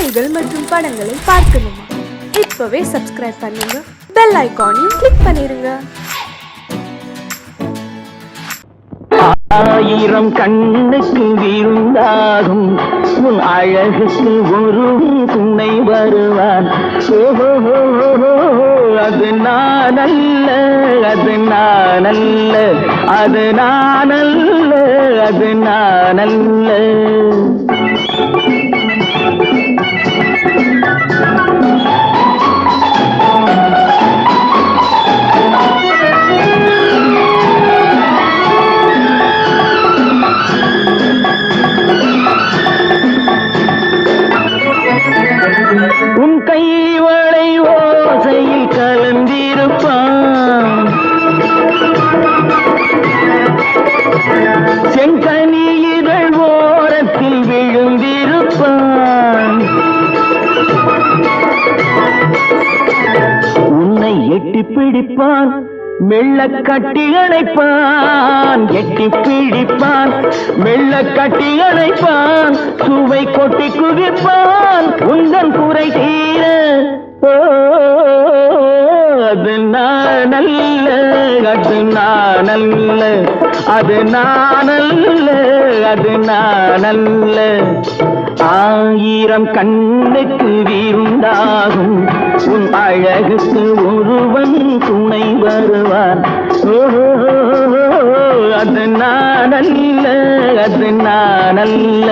நிகழ்ச்சிகள் மற்றும் படங்களை பார்க்கணுமா? இப்பவே சப்ஸ்கிரைப் பண்ணுங்க, பெல் ஐகானையும் கிளிக் பண்ணிருங்க. ஆயிரம் கண்ணுக்கு விருந்தாகும் உன் அழகுக்கு ஒரு துணை வருவான். அது நான் அல்ல, அது நான் அல்ல, அது நான் அல்ல, அது நான் அல்ல. உன் கைவளை ஓசையில் கலந்திருப்பான், செங்கனி இதழ் ஓரத்தில் விழுந்திருப்பான். உன்னை எட்டி பிடிப்பான், மெல்ல கட்டி அணைப்பான். எட்டி பிடிப்பான், மெல்ல கட்டி அணைப்பான். சுவை கொட்டி குவிப்பான் உந்தன் குறை தீர. அது நான் அல்ல, அது நான் அல்ல, அது நான் அல்ல, அது நான் அல்ல. ஆயிரம் கண்ணுக்கு விருந்தாகும் உன் அழகுக்கு ஒருவன் துணை வருவான். அது நான் அல்ல, அது நான் அல்ல.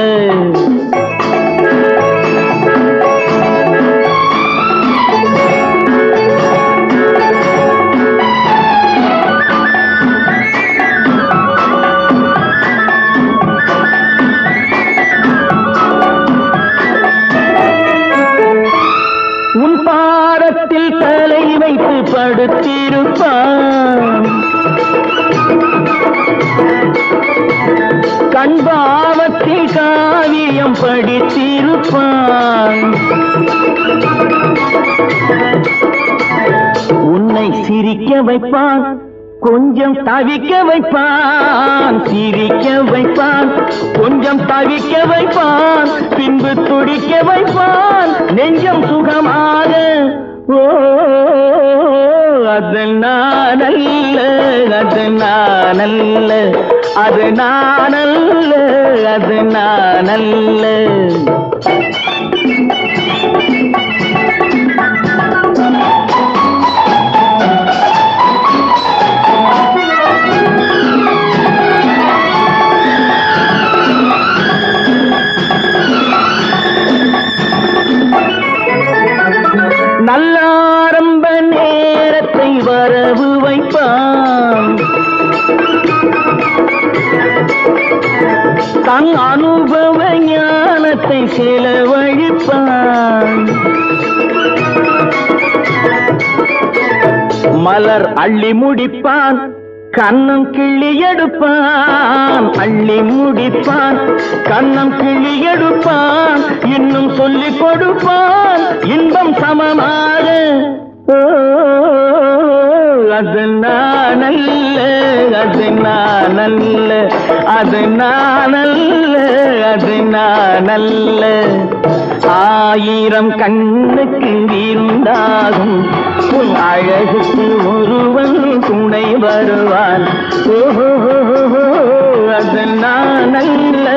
உன் பாதத்தில் தலை வைத்து படுத்திருப்பான், கண்பாவத்தில் காவியம் படித்திருப்பான். உன்னை சிரிக்க வைப்பான், கொஞ்சம் தவிக்க வைப்பான். சிரிக்க வைப்பான், கொஞ்சம் தவிக்க வைப்பான். பின்பு துடிக்க வைப்பான் நெஞ்சம் சுகமாக. அது நான் அல்ல, அது நான் அல்ல, அது நான் அல்ல, அது நான் அல்ல. நல்ல ஆரம்ப நேரத்தை வரவு வைப்பான், தன் அனுபவ ஞானத்தை செலவழிப்பான். மலர் அள்ளி முடிப்பான், கண்ணம் கிள்ளி எடுப்பான். அள்ளி முடிப்பான், கண்ணம் கிள்ளி எடுப்பான். இன்னும் சொல்லிக் கொடுப்பான் இன்பம் சமமாக. அது நான் அல்ல, அது நான் அல்ல, அது நான் அல்ல, அது நான் அல்ல. ஆயிரம் கண்ணுக்கு விருந்தாகும் உன் அழகுக்கு ஒருவன் துணை வருவான். அது நான் அல்ல,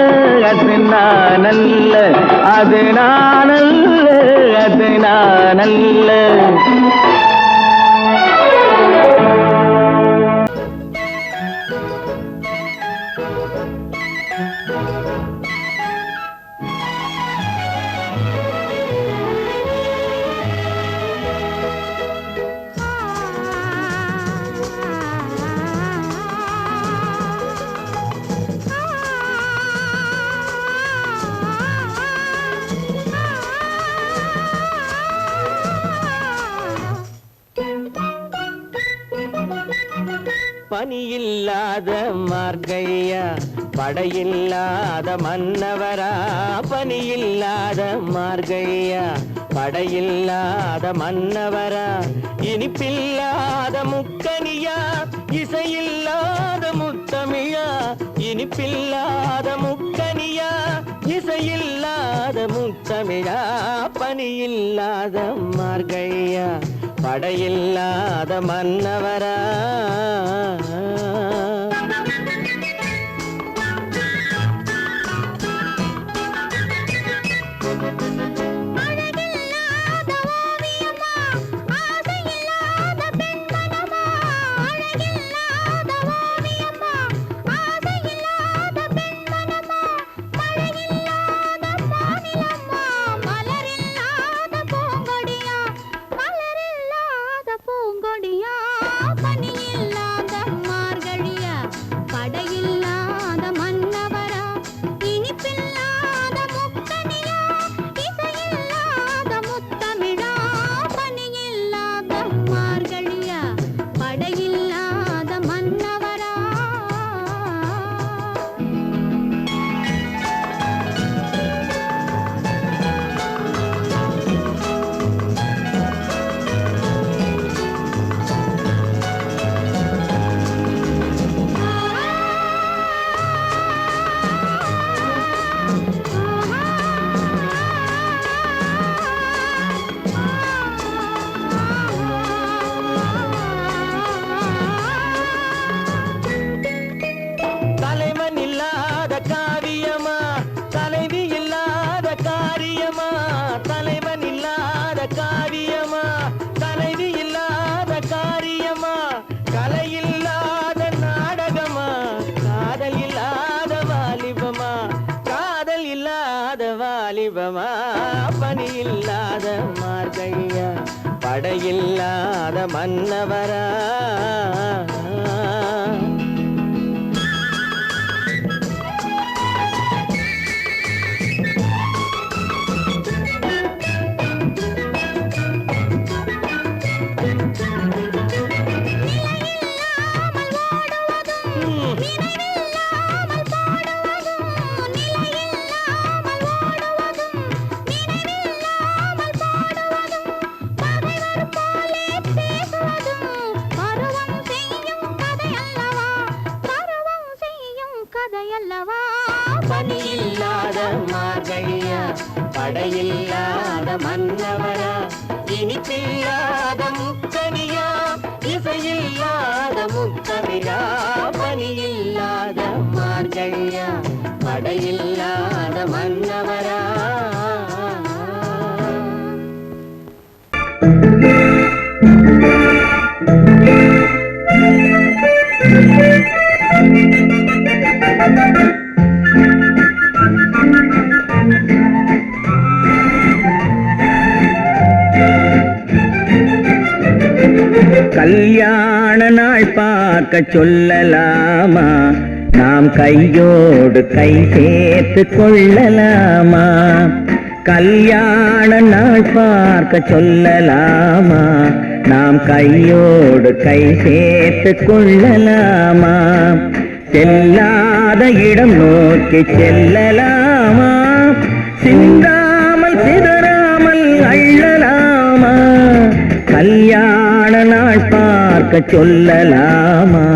அது நான் அல்ல, அது நான் அல்ல, அது நான் அல்ல. பனியில்லாத மார்கழியா, படையில்லாத மன்னவரா. பனியில்லாத மார்கழியா, படையில்லாத மன்னவரா. இனிப்பில்லாத முக்கனியா, இசையில்லாத முத்தமிழா. இனிப்பில்லாத முக்கனியா, இசையில்லாத முத்தமிழா. பனியில்லாத மார்கழியா படையில்லாத மன்னவரா பனியில்லாத மார்கழியா படையில்லாத மன்னவரா பனியில்லாத மார்கழியா படையில்லாத மன்னவரா இனிப்பில்லாத முக்கனியா இசையில்லாத முத்தமிழா பனியில்லாத மார்கழியா படையில்லாத மன்னவரா கல்யாண நாள் பார்க்க சொல்லலாமா நாம் கையோடு கை சேர்த்து கொள்ளலாமா கல்யாண நாள் பார்க்க சொல்லலாமா நாம் கையோடு கை சேர்த்து கொள்ளலாமா செல்லாத இடம் நோக்கி செல்லலாமா சிந்தாமல் சிதறாமல் அள்ளலாமா கல்யாண நாள் பார்க்க சொல்லலாமா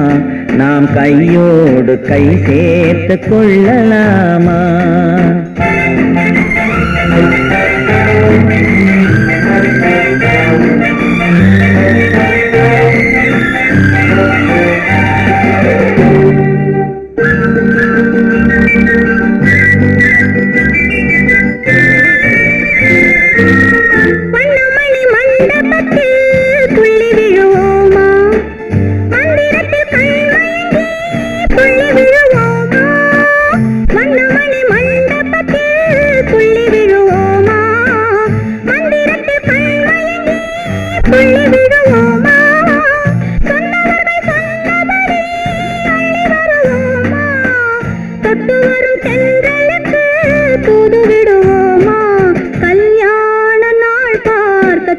நாம் கையோடு கை சேர்த்து கொள்ளலாமா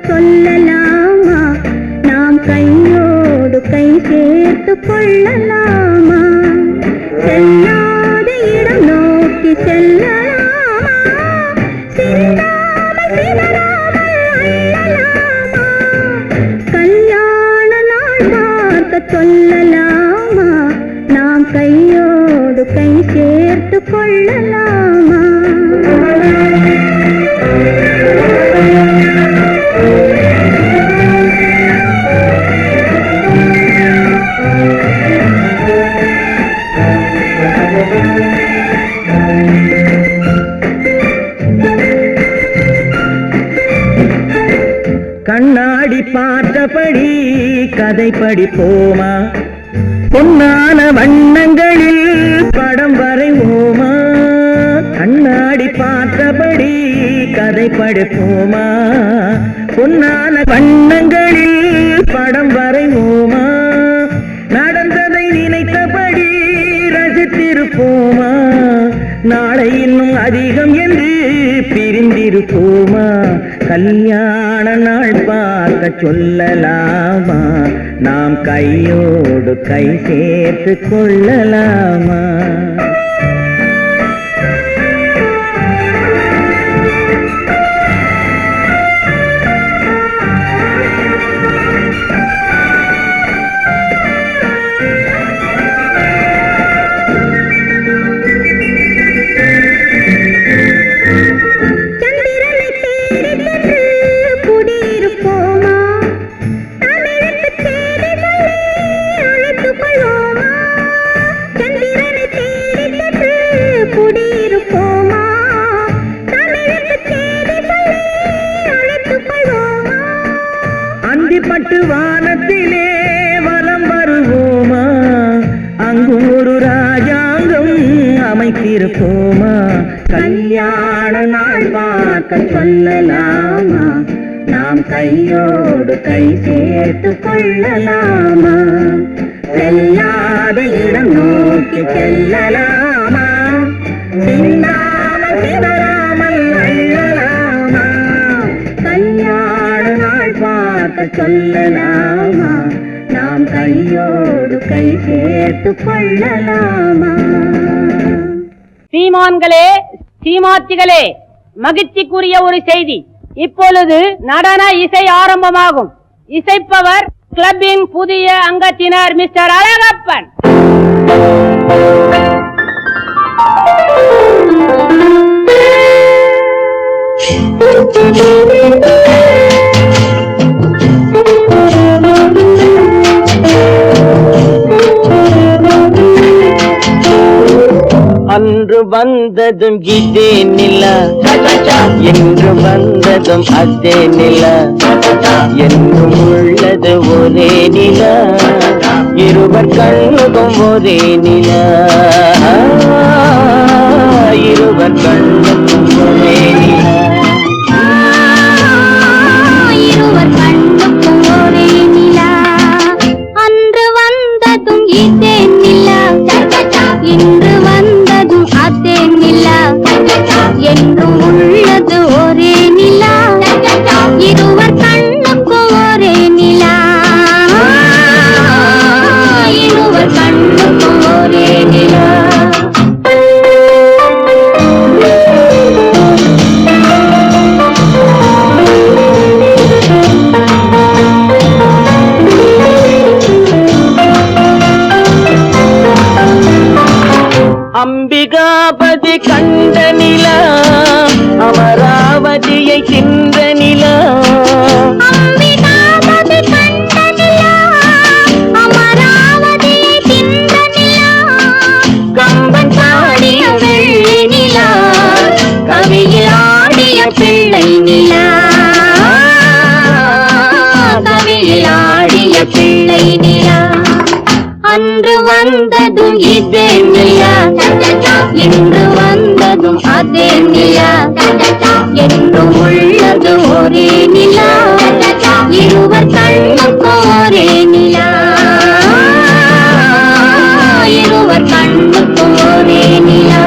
சொல்லலாமா நாம் கையோடு கை சேர்த்து கொள்ளலாமா செல்லாத இடம் நோக்கி செல்லலாமா சிந்தாமல் சிதறாமல் அள்ளலாமா கல்யாண நாள் பார்க்க சொல்லலாமா நாம் கையோடு கை சேர்த்து கொள்ளலாமா கண்ணாடி பார்த்தபடி கதை படிப்போமா, பொன்னான வண்ணங்களில் படம் வரைவோமா, கண்ணாடி பார்த்தபடி கதை படிப்போமா, பொன்னான வண்ணங்களில் படம் வரைவோமா, நடந்ததை நினைத்தபடி ரசித்திருப்போமா, நாளை இன்னும் அதிகம் என்று பிரிந்திருப்போமா, கல்யாண நாள் பார்க்க சொல்லலாமா, நாம் கையோடு கை சேர்த்து கொள்ளலாமா. பட்டு வானத்திலே வலம் வருவோமா, அங்கு ஒரு ராஜாங்கம் அமைத்திருப்போமா, கல்யாண நாள் பார்க்க சொல்லலாமா, நாம் கையோடு கை சேர்த்து கொள்ளலாமா, செல்லாத இடம் நோக்கி செல்லலாமா, சின்னாமல் சிதறாமல் அள்ளலாமா, கல்யாண நாள் பார்க்க சொல்லலாமா, நாம் கையோடு கை சேர்த்து கொள்ளலாமா. சீமான்களே, சீமாத்திகளே, மகிழ்ச்சிக்குரிய ஒரு செய்தி. இப்பொழுது நடன இசை ஆரம்பமாகும். இசைப்பவர் கிளப்பின் புதிய அங்கத்தினர் மிஸ்டர் அழகப்பன். அன்று வந்ததும் இதே நிலா, என்று வந்ததும் அதே நிலா, என்றும் உள்ளது ஒரே நிலா, இருவர் கண்ணுக்கும் ஒரே நிலா, இருவர் கண்ணுக்கும் ஒரே நிலா, இருவர் கண்ணுக்கும் ஒரே நிலா, அன்று வந்ததும் இதே நிலா, இன்று வந்ததும் அதே நிலா, என்றும் உள்ளது ஒரே நிலா, இருவர் கண்ணுக்கும் ஒரே நிலா, இருவர் கண்ணுக்கும் ஒரே நிலா. அம்பிகாபதி கண்ட நிலா, அமராவதியை தின்ற நிலா, அம்பிகாபதி கண்ட நிலா, அமராவதியை தின்ற நிலா, கம்பன் பாடிய வெள்ளி நிலா, கவியில் ஆடிய பிள்ளை நிலா, கவியில் ஆடிய பிள்ளை நிலா, அன்று வந்ததும் இதே நிலா, இன்று வந்ததும் அதே நிலா, என்றும் உள்ளது ஒரே நிலா, இருவர் கண்ணுக்கும் ஒரே நிலா, இருவர் கண்ணுக்கும் ஒரே நிலா.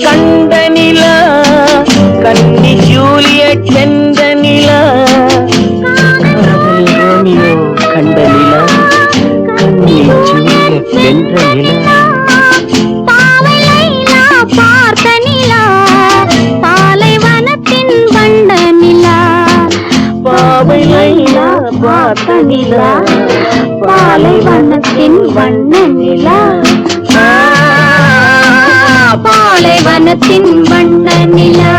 கண்ட நிலா, கன்னி ஜூலியட் சென்ற நிலா, காதல் ரோமியோ கண்ட நிலா, கன்னி ஜூலியட் சென்ற நிலா, பாவை லைலா பார்த்த நிலா, பாலைவனத்தின் வண்ட நிலா, பாவை லைலா பார்த்த நிலா, பாலைவனத்தின் வண்ண நிலா, பாலைவனத்தின் வண்ண நிலா.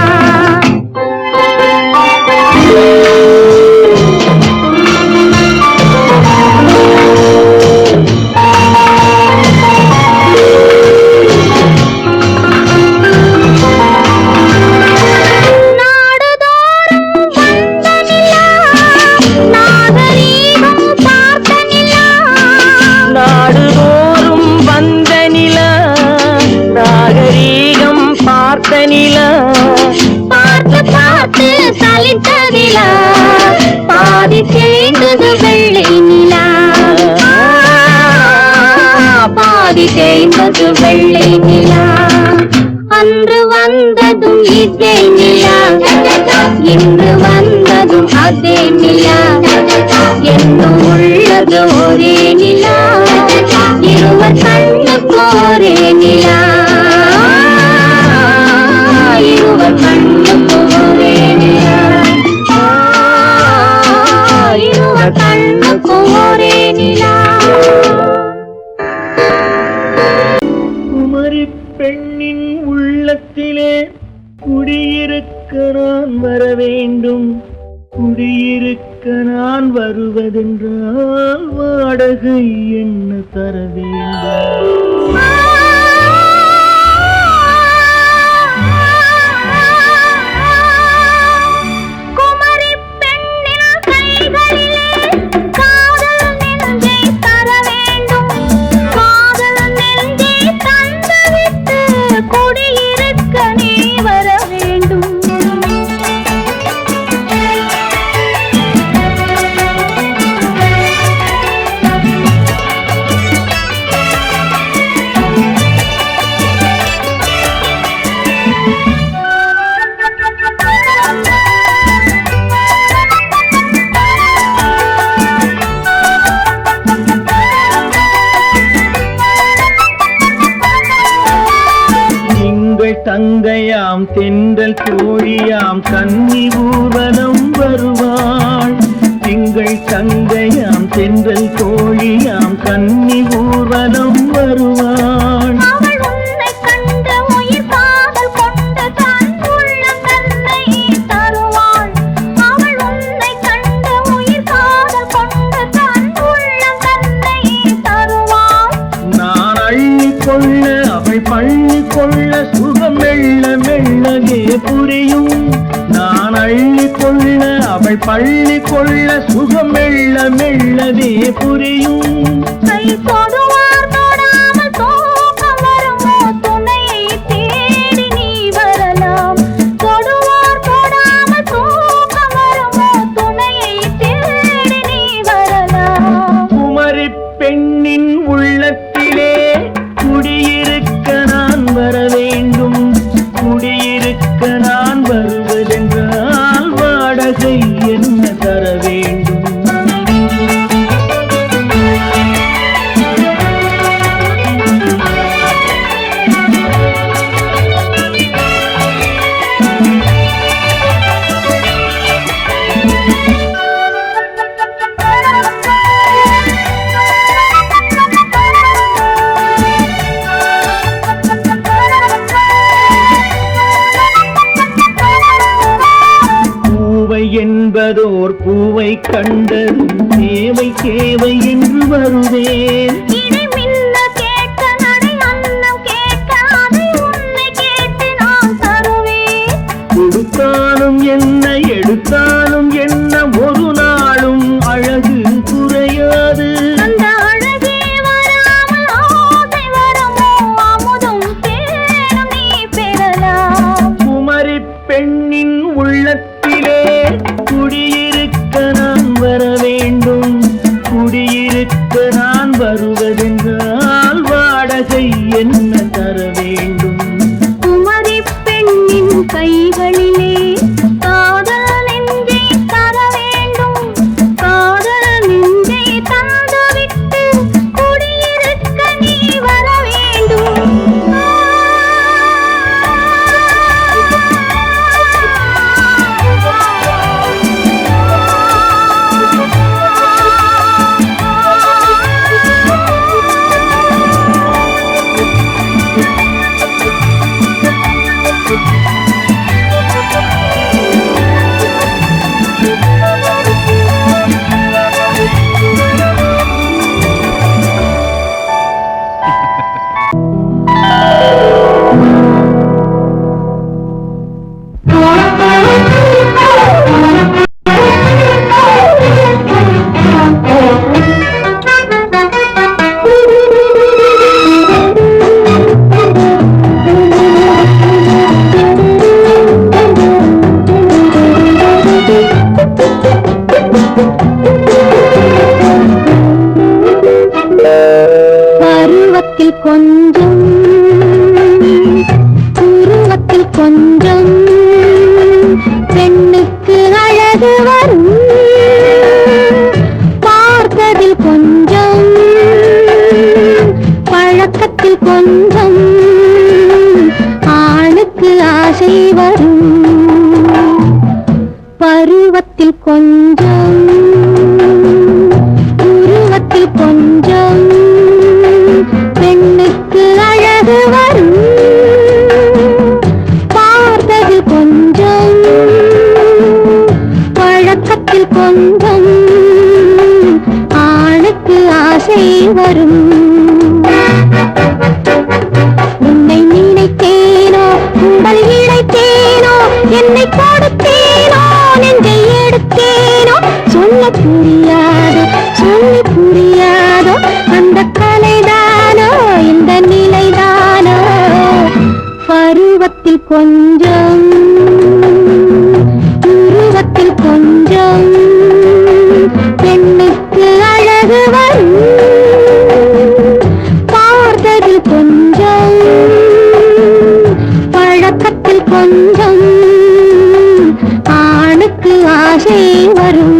அது வெள்ளை நிலா. அன்று வந்ததும் இதே நிலா, இன்று வந்ததும் அதே நிலா. என்னும் உள்ளது ஒரே நிலா, இருவர் கண்ணுக்கு ஒரே நிலா. இருவர் கண்ணுக்கு ஒரே நிலா, இருவர் கண்ணுக்கு ஒரே நிலா. குமரி பெண்ணின் உள்ளத்திலே குடியிருக்க நான் வர வேண்டும். குடியிருக்க நான் வருவதென்றால் வாடகை என்ன தர வேண்டும்? குமரி பெண்ணின் கைகளிலே காதல் நெஞ்சை தர வேண்டும். காதல் நெஞ்சை தந்துவிட்டு குடியிருக்க நீ வர வேண்டும். தங்கையாம் தென்றல் தோழியாம் கன்னி ஊர்வலம் வருவாள். திங்கள் தங்கையாம் தென்றல் தோழியாம் கன்னி ஊர்வலம் வருவாள். அவள் உன்னை கண்டு உயிர் காதல் கொண்டு தன் உள்ளம் தன்னை தருவாள். அவள் உன்னை கண்டு உயிர் காதல் கொண்டு தன் உள்ளம் தன்னை தருவாள். நான் அள்ளிக்கொள்ள அவள் பள்ளிக்கொள்ள சுகம் மெல்ல மெல்லவே புரியும். நான் அள்ளிக்கொள்ள அவள் பள்ளிக்கொள்ள சுகம் மெல்ல மெல்லவே புரியும். கை தொடுவார் தொடாமல் தூக்கம் வருமோ, துணையை தேடி நீ வரலாம். தொடுவார் தொடாமல் தூக்கம் வருமோ, துணையை தேடி நீ வரலாம். குமரி பெண்ணின் உள்ளத்திலே குடியிருக்க நான் வர வேண்டும். குடியிருக்க நான் வருவதென்றால் வாடகை என்ன தர வேண்டும்? என்பதோர் பூவை கண்டதும் தேவை தேவை என்று வருவேன். இடி மின்ன கேட்க நடை அன்னம் கேட்க அதை உன்னை கேட்டு நான் தருவேன். கொடுத்தாலும் என்ன எடுத்தாலும் என்ன ஒரு நாளும் அழகு குறையாது. அந்த அழகே வராமல் ஆசை வருமோ, அமுதும் தேனும் நீ பெறலாம். குமரி பெண்ணின் உள்ளத்திலே குடியிருக்க நான் வர வேண்டும். குடியிருக்க நான் வருவதென்றால் வாடகை என்ன தர வேண்டும்? குமரி பெண்ணின் கைகளிலே காதல் நெஞ்சை தர வேண்டும். காதல் நெஞ்சை தந்துவிட்டு குடியிருக்க நீ வர வேண்டும். வரும். உன்னை நினைத்தேனோ உங்கள் இழைத்தேனோ என்னை கொடுத்தேனோ நெஞ்சை எடுத்தேனோ சொல்ல புரியாதோ சொல்லி புரியாதோ அந்த கலைதானோ இந்த நிலைதானோ பருவத்தில் கொஞ்சம் உருவத்தில் கொஞ்சம் பெண்ணுக்கு அழகு வரும். பார்த்ததில் கொஞ்சம் பழக்கத்தில் கொஞ்சம் ஆணுக்கு ஆசை வரும்.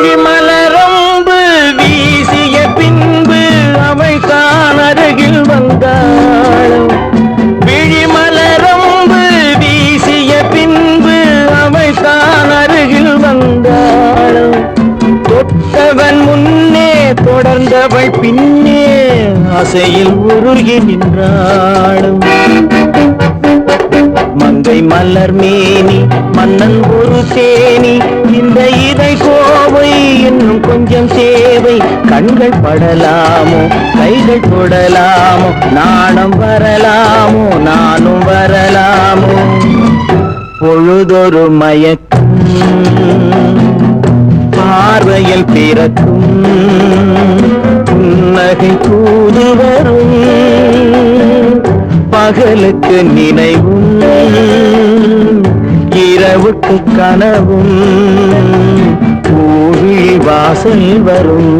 விழிமலரம்பு வீசிய பின்பு அவை தான் அருகில் வந்தாள். விழிமலரம்பு வீசிய பின்பு அவை தான் அருகில் வந்தாள். தொட்டவன் முன்னே தொடர்ந்தவள் பின்னே ஆசையில் உருகி நின்றாள். மங்கை மலர் மேனி மன்னன் ஒரு தேனி இந்த இதை கோவை இன்னும் கொஞ்சம் தேவை. கண்கள் படலாமோ கைகள் தொடலாமோ நாணம் வரலாமோ நானும் வரலாமோ. பொழுதொரு மயக்கம் பார்வையில் பிறக்கும் புன்னகை தூது வரும். பகலுக்கு நினைவும் இரவுக்கு கனவும் பூவிழி வாசல் வரும்.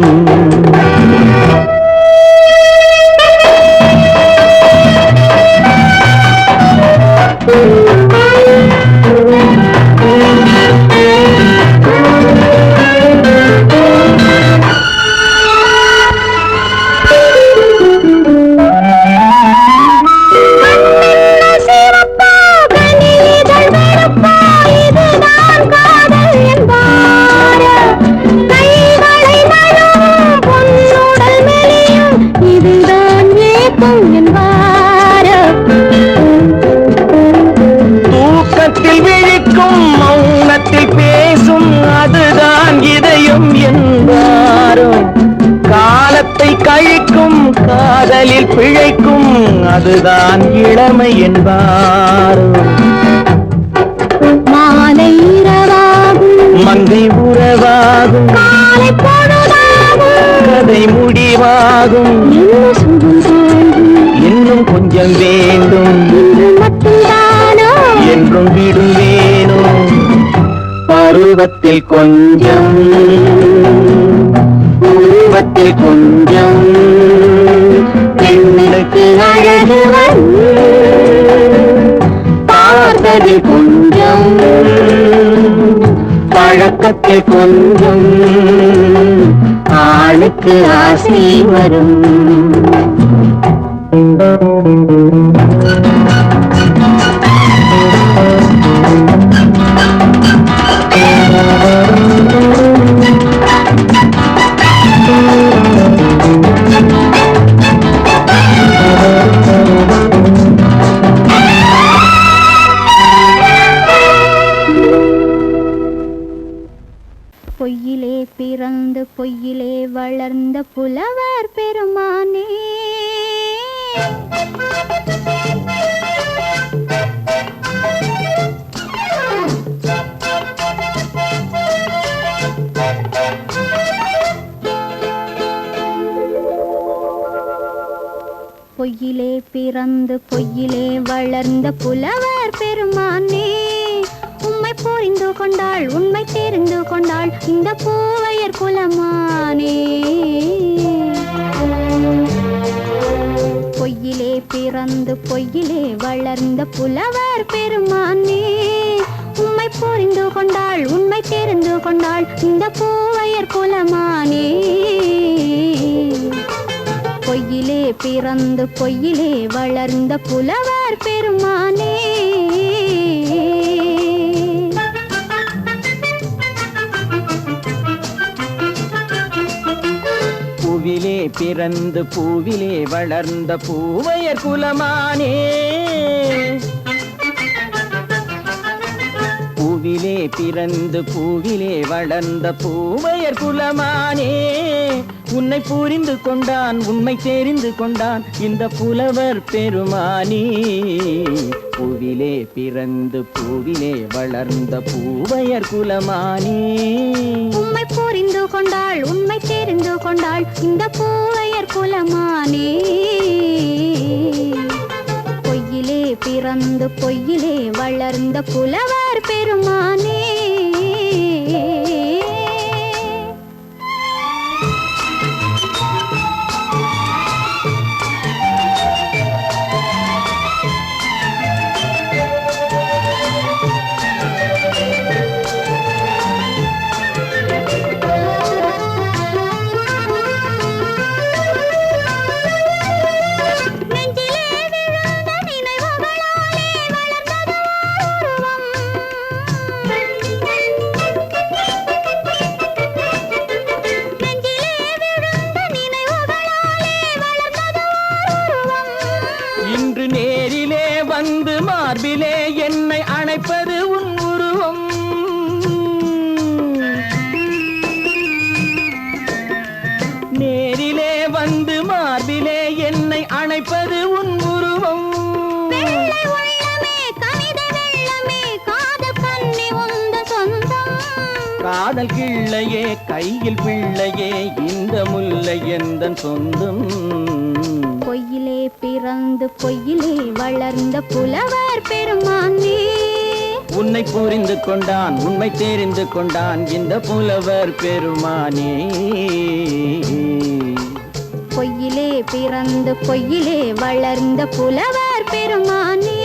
தூக்கத்தில் விழிக்கும் மௌனத்தில் பேசும் அதுதான் இதயம் என்பாரோ. காலத்தை கழிக்கும் காதலில் பிழைக்கும் அதுதான் இளமை என்பாரோ. மாலை இரவாகும் மங்கை உறவாகும் காலை பொழுதாகும் கதை முடிவாகும். என்ன சுகம் தோன்றும் இன்னும் கொஞ்சம் வேண்டும் இன்று மட்டும்தானோ என்றும் விடுவேனோ. பருவத்தில் கொஞ்சம் உருவத்தில் கொஞ்சம் பெண்ணுக்கு அழகு வரும். பார்த்ததில் கொஞ்சம் பழக்கத்தில் கொஞ்சம் ஆளுக்கு ஆசை வரும். பொய்யிலே பிறந்து பொய்யிலே வளர்ந்த புலவர் பெருமானே பொய்யிலே பிறந்து பொய்யிலே வளர்ந்த புலவர் பெருமானே உம்மை புரிந்து கொண்டாள் உண்மை தெரிந்து கொண்டாள் இந்த பூவையர் குலமானே. பொய்யிலே பிறந்து பொய்யிலே வளர்ந்த புலவர் பெருமானே உம்மை புரிந்து கொண்டாள் உண்மை தெரிந்து கொண்டாள் இந்த பூவையர் குலமானே. பொய்யிலே பிறந்து பொய்யிலே வளர்ந்த புலவர் பெருமானே. பூவிலே பிறந்து பூவிலே வளர்ந்த பூவையர் குலமானே பூவிலே பிறந்து பூவிலே வளர்ந்த பூவையர் குலமானே உன்னை புரிந்து கொண்டான் உண்மை தெரிந்து கொண்டான் இந்த புலவர் பெருமானே பூவிலே பிறந்து பூவிலே வளர்ந்த பூவையர் குலமானே உம்மை புரிந்து கொண்டாள் உண்மை தெரிந்து கொண்டாள் இந்த பூவையர் குலமானே பொய்யிலே பிறந்து பொய்யிலே வளர்ந்த புலவர் பெருமானே இன்று நேரிலே வந்து மார்பிலே என்னை அணைப்பது உன் உருவம் நேரிலே வந்து மார்பிலே என்னை அணைப்பது உன் உருவம் காதல் கிள்ளையே கையில் பிள்ளையே இந்த முல்லை எந்தன் சொந்தம் பொய்யிலே பிறந்து பொய்யிலே வளர்ந்த புலவர் பெருமானே உன்னை புரிந்து கொண்டான் உண்மை தெரிந்து கொண்டான் இந்த புலவர் பெருமானே பொய்யிலே பிறந்து பொய்யிலே வளர்ந்த புலவர் பெருமானே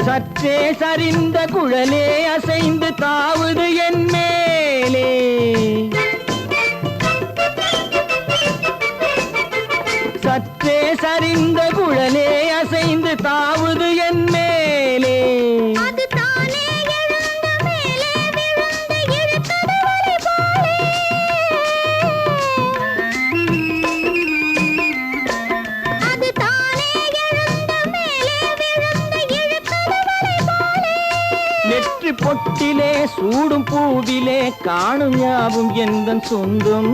சற்றே சரிந்த குழலே அசைந்து தாவுது என் மேலே சற்றே சரிந்த குழலே அசைந்து தாவுது என் மேலே நெற்றி பொட்டிலே சூடும் பூவிலே காணும் யாவும் எந்தன் சொந்தம்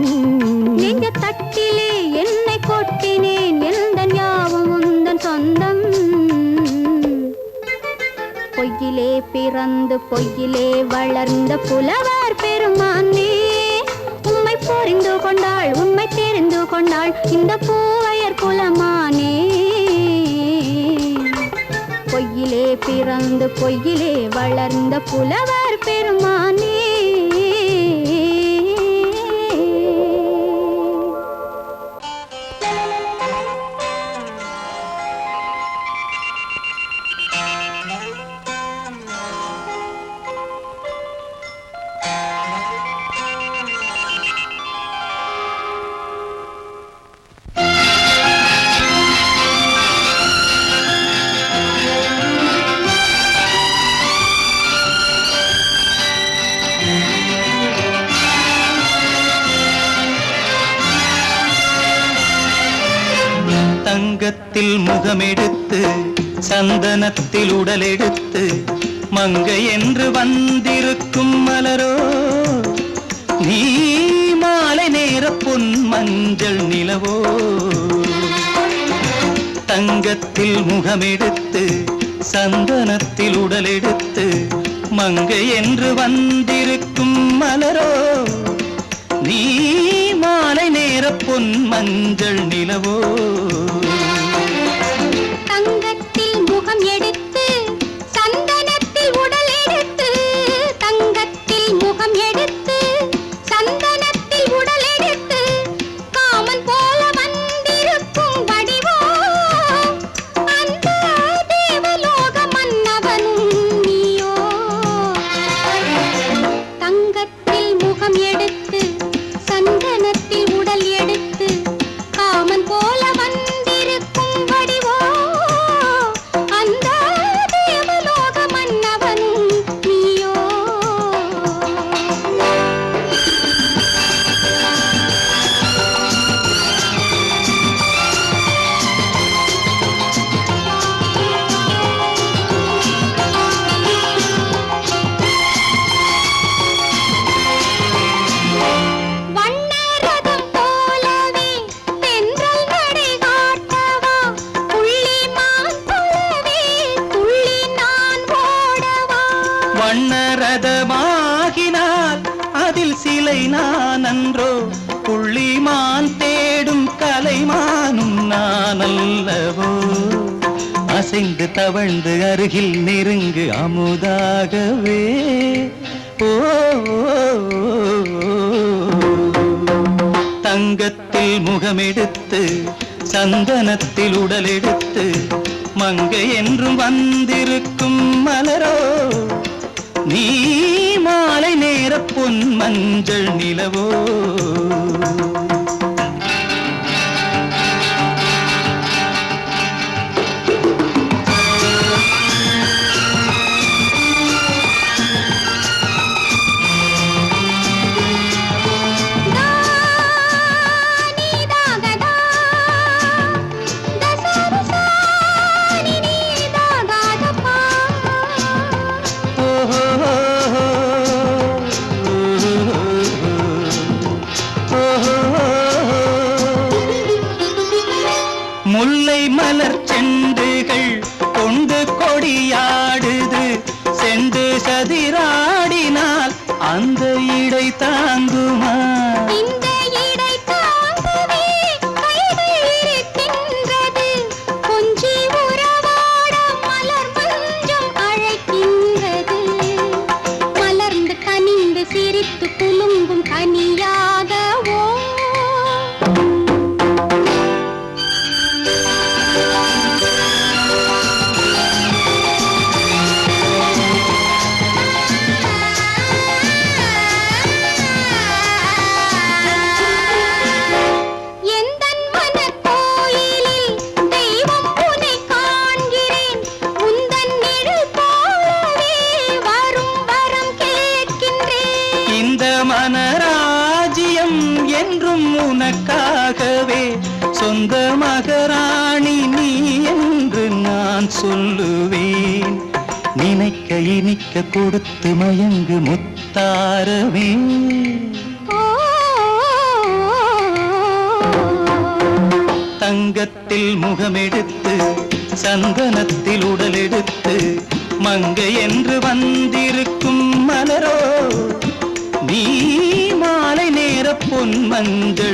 நெஞ்ச தட்டிலே என்னை கொட்டினேன் எந்தன் யாவும் உந்தன் சொந்தம் பொய்யிலே பிறந்து பொய்யிலே வளர்ந்த புலவர் பெருமானே உம்மை புரிந்து கொண்டாள் உண்மை தெரிந்து கொண்டாள் இந்த பூவையர் குலமானே பொய்யிலே பிறந்து பொய்யிலே வளர்ந்த புலவர் பெருமானே தங்கத்தில் முகமெடுத்து சந்தனத்தில் உடலெடுத்து மங்கை என்று வந்திருக்கும் மலரோ நீ மாலை நேர பொன் மஞ்சள் நிலவோ தங்கத்தில் முகமெடுத்து சந்தனத்தில் உடலெடுத்து மங்கை என்று வந்திருக்கும் மலரோ நீ மாலை நேர பொன் மஞ்சள் நிலவோ தங்கத்தில் முகம் எடுத்து சந்தனத்தில் உடல் எடுத்து தங்கத்தில் முகம் எடுத்து சந்தனத்தில் உடல் எடுத்து காமன் போல வந்திருக்கும் வடிவோ அந்த தேவலோக மன்ன முகம் எடுத்து சந்தனத்தில் உடல் எடுத்து காமன் போல வந்திருக்கும் வடிவோ அந்த தேவலோக மன்னவனும் நீயோ. வண்ணரதம் போலவே தென்றல் நடை காட்டவா, புள்ளிமான் போலவே துள்ளி நான் ஓடவா. வண்ணரதமாகினால் அதில் சிலை நான் அன்றோ, புள்ளிமான் தேடும் கலைமானும் நான் அல்லவோ. அசைந்து தவழ்ந்து அருகில் நெருங்கு அமுதாகவே. ஓ தங்கத்தில் முகமெடுத்து சந்தனத்தில் உடல் எடுத்து மங்கை என்றும் வந்திருக்கும் மலரோ, நீ மாலை நேர பொன் மஞ்சள் நிலவோ. முல்லை மலர் செண்டுகள் கொண்டு கொடியாடுது, செண்டு சதிராடினால் அந்த இடை தாங்குமா? இந்த இடை தாங்கவே கைகள் இருக்கின்றது, கொஞ்சி உறவாட மலர் மஞ்சம் அழைக்கின்றது. மலர்ந்து கனிந்து சிரித்து குலுங்கும் கனியாகவோ. எந்தன் மனக்கோயிலில் தெய்வம் உன்னை காண்கிறேன், உந்தன் நிழல் போலவே வரும் வரம் கேட்கின்றேன். இந்த மனராஜ்யம் என்றும் உனக்காகவே, சொந்த மகராணி நீ என்று நான் சொல்லுவேன். நினைக்க இனிக்க கொடுத்து மயங்கு முத்தாரவே. தங்கத்தில் முகமெடுத்து சந்தனத்தில் உடல் எடுத்து மங்கை என்று வந்திருக்கும் மலரோ, நீ மாலை நேர பொன் மஞ்சள்